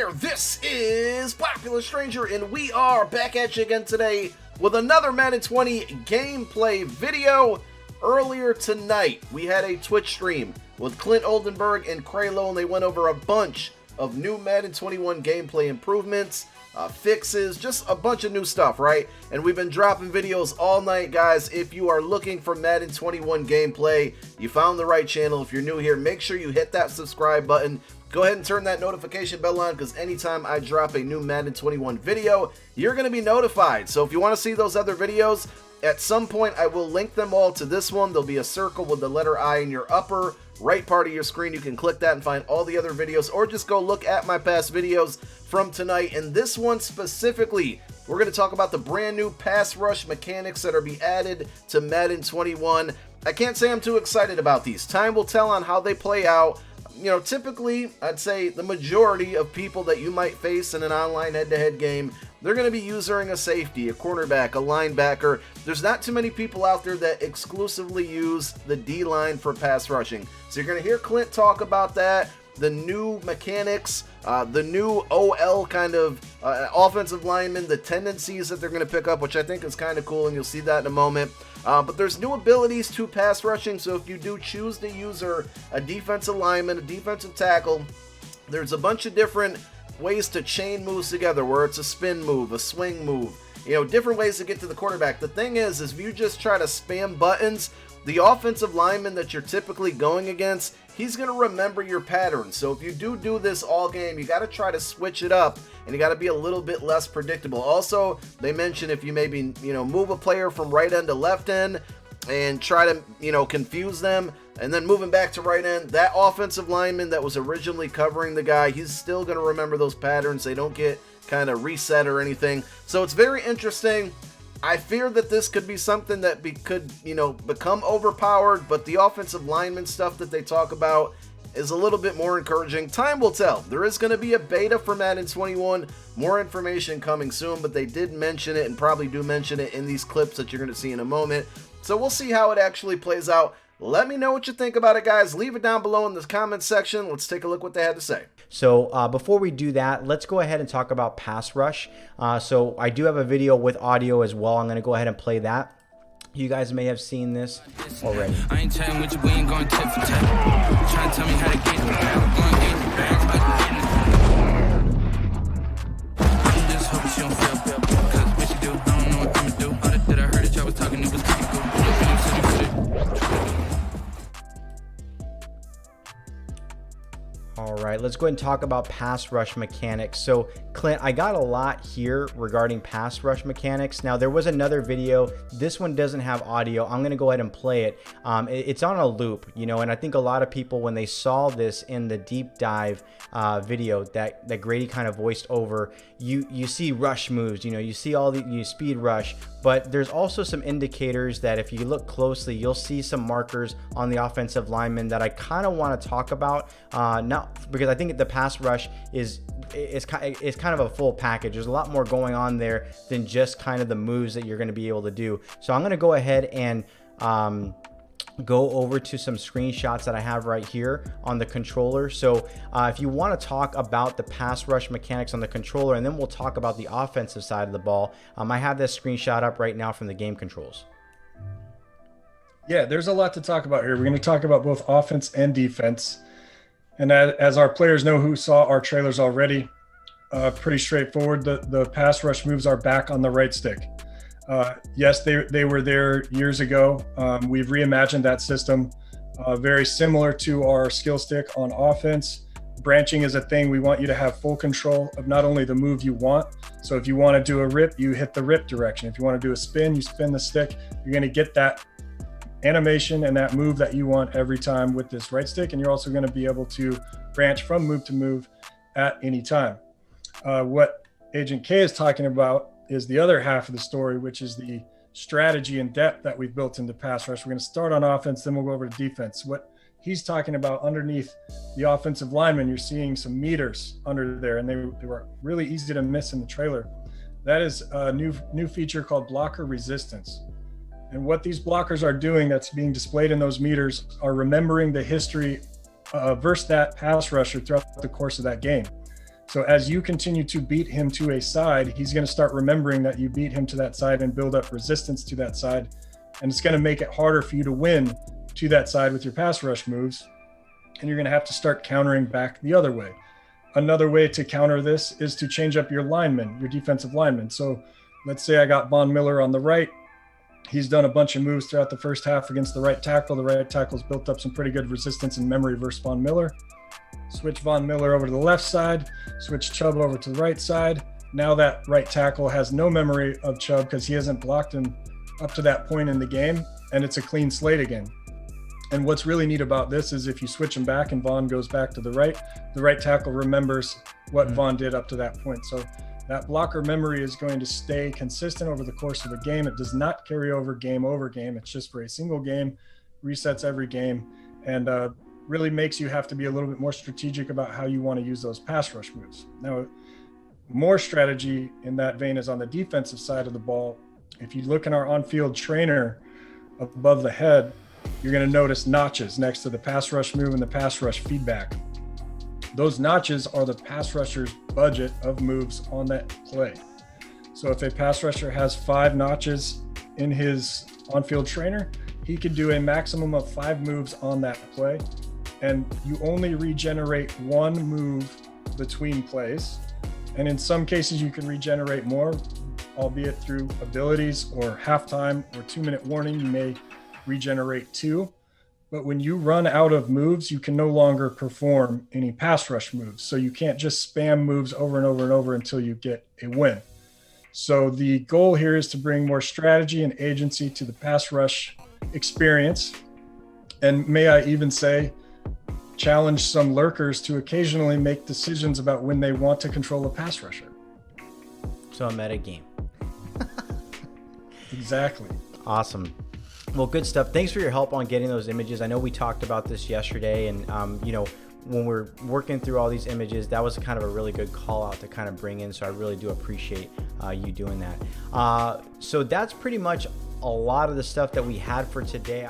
there, this is Popular Stranger, and we are back at you again today with another Madden 20 gameplay video. Earlier tonight, we had a Twitch stream with Clint Oldenburg and Kraylo, and they went over a bunch of new Madden 21 gameplay improvements, fixes, just a bunch of new stuff, right? And we've been dropping videos all night, guys. If you are looking for Madden 21 gameplay, you found the right channel. If you're new here, make sure you hit that subscribe button. Go ahead and turn that notification bell on, because anytime I drop a new Madden 21 video, you're going to be notified. So if you want to see those other videos, at some point I will link them all to this one. There'll be a circle with the letter I in your upper right part of your screen. You can click that and find all the other videos, or just go look at my past videos from tonight. And this one specifically, we're going to talk about the brand new pass rush mechanics that are being added to Madden 21. I can't say I'm too excited about these. Time will tell on how they play out. You know, typically, I'd say the majority of people that you might face in an online head-to-head game, they're going to be using a safety, a cornerback, a linebacker. There's not too many people out there that exclusively use the D-line for pass rushing. So you're going to hear Clint talk about that, the new mechanics, the new OL kind of offensive linemen, the tendencies that they're going to pick up, which I think is kind of cool, and you'll see that in a moment. But there's new abilities to pass rushing, so if you do choose to use a defensive lineman, a defensive tackle, there's a bunch of different ways to chain moves together, where it's a spin move, a swing move, you know, different ways to get to the quarterback. The thing is if you just try to spam buttons, the offensive lineman that you're typically going against, he's going to remember your patterns. So if you do this all game, you got to try to switch it up, and you got to be a little bit less predictable. Also, they mention if you maybe, you know, move a player from right end to left end and try to, you know, confuse them, and then moving back to right end, that offensive lineman that was originally covering the guy, he's still going to remember those patterns. They don't get kind of reset or anything. So it's very interesting. I fear that this could be something that could, you know, become overpowered, but the offensive lineman stuff that they talk about is a little bit more encouraging. Time will tell. There is going to be a beta for Madden 21. More information coming soon, but they did mention it, and probably do mention it in these clips that you're going to see in a moment. So we'll see how it actually plays out. Let me know what you think about it, guys. Leave it down below in the comments section. Let's take a look what they had to say. So before we do that, let's go ahead and talk about pass rush. So I do have a video with audio as well. I'm going to go ahead and play that. You guys may have seen this already. I ain't chatting with you, we ain't going tit for tat. Trying to tell me how to get in the bag. Going to get in the bag. I just hope she don't feel. Cause what she do, I don't know what I'ma do. All that I heard that y'all was talking, it was typical. All right, let's go ahead and talk about pass rush mechanics. So Clint, I got a lot here regarding pass rush mechanics. Now there was another video. This one doesn't have audio. I'm gonna go ahead and play it. It's on a loop, you know, and I think a lot of people, when they saw this in the deep dive video that Grady kind of voiced over, you see rush moves, you know, you see all you speed rush, but there's also some indicators that if you look closely, you'll see some markers on the offensive lineman that I kind of want to talk about. Not because I think the pass rush is kind of a full package. There's a lot more going on there than just kind of the moves that you're going to be able to do. So I'm going to go ahead and go over to some screenshots that I have right here on the controller. So if you want to talk about the pass rush mechanics on the controller, and then we'll talk about the offensive side of the ball, I have this screenshot up right now from the game controls. Yeah, there's a lot to talk about here. We're going to talk about both offense and defense. And as our players know who saw our trailers already, pretty straightforward. The pass rush moves are back on the right stick. Yes, they were there years ago. We've reimagined that system, very similar to our skill stick on offense. Branching is a thing. We want you to have full control of not only the move you want. So if you want to do a rip, you hit the rip direction. If you want to do a spin, you spin the stick. You're going to get that animation and that move that you want every time with this right stick. And you're also going to be able to branch from move to move at any time. What Agent K is talking about is the other half of the story, which is the strategy and depth that we've built into pass rush. We're going to start on offense, then we'll go over to defense. What he's talking about underneath the offensive lineman, you're seeing some meters under there, and they were really easy to miss in the trailer. That is a new feature called blocker resistance. And what these blockers are doing that's being displayed in those meters are remembering the history versus that pass rusher throughout the course of that game. So as you continue to beat him to a side, he's going to start remembering that you beat him to that side and build up resistance to that side. And it's going to make it harder for you to win to that side with your pass rush moves. And you're going to have to start countering back the other way. Another way to counter this is to change up your linemen, your defensive linemen. So let's say I got Von Miller on the right. He's done a bunch of moves throughout the first half against the right tackle. The right tackle's built up some pretty good resistance and memory versus Von Miller. Switch Von Miller over to the left side, switch Chubb over to the right side. Now that right tackle has no memory of Chubb because he hasn't blocked him up to that point in the game, and it's a clean slate again. And what's really neat about this is if you switch him back and Von goes back to the right tackle remembers what Von did up to that point. So that blocker memory is going to stay consistent over the course of the game. It does not carry over game. It's just for a single game, resets every game, and really makes you have to be a little bit more strategic about how you want to use those pass rush moves. Now, more strategy in that vein is on the defensive side of the ball. If you look in our on-field trainer above the head, you're going to notice notches next to the pass rush move and the pass rush feedback. Those notches are the pass rusher's budget of moves on that play. So if a pass rusher has 5 notches in his on-field trainer, he could do a maximum of 5 moves on that play. And you only regenerate 1 move between plays. And in some cases, you can regenerate more, albeit through abilities or halftime or 2-minute warning, you may regenerate 2. But when you run out of moves, you can no longer perform any pass rush moves. So you can't just spam moves over and over and over until you get a win. So the goal here is to bring more strategy and agency to the pass rush experience. And may I even say, challenge some lurkers to occasionally make decisions about when they want to control a pass rusher. So a meta game. Exactly. Awesome. Well, good stuff. Thanks for your help on getting those images. I know we talked about this yesterday, and when we're working through all these images, that was kind of a really good call out to kind of bring in. So I really do appreciate you doing that. So that's pretty much a lot of the stuff that we had for today.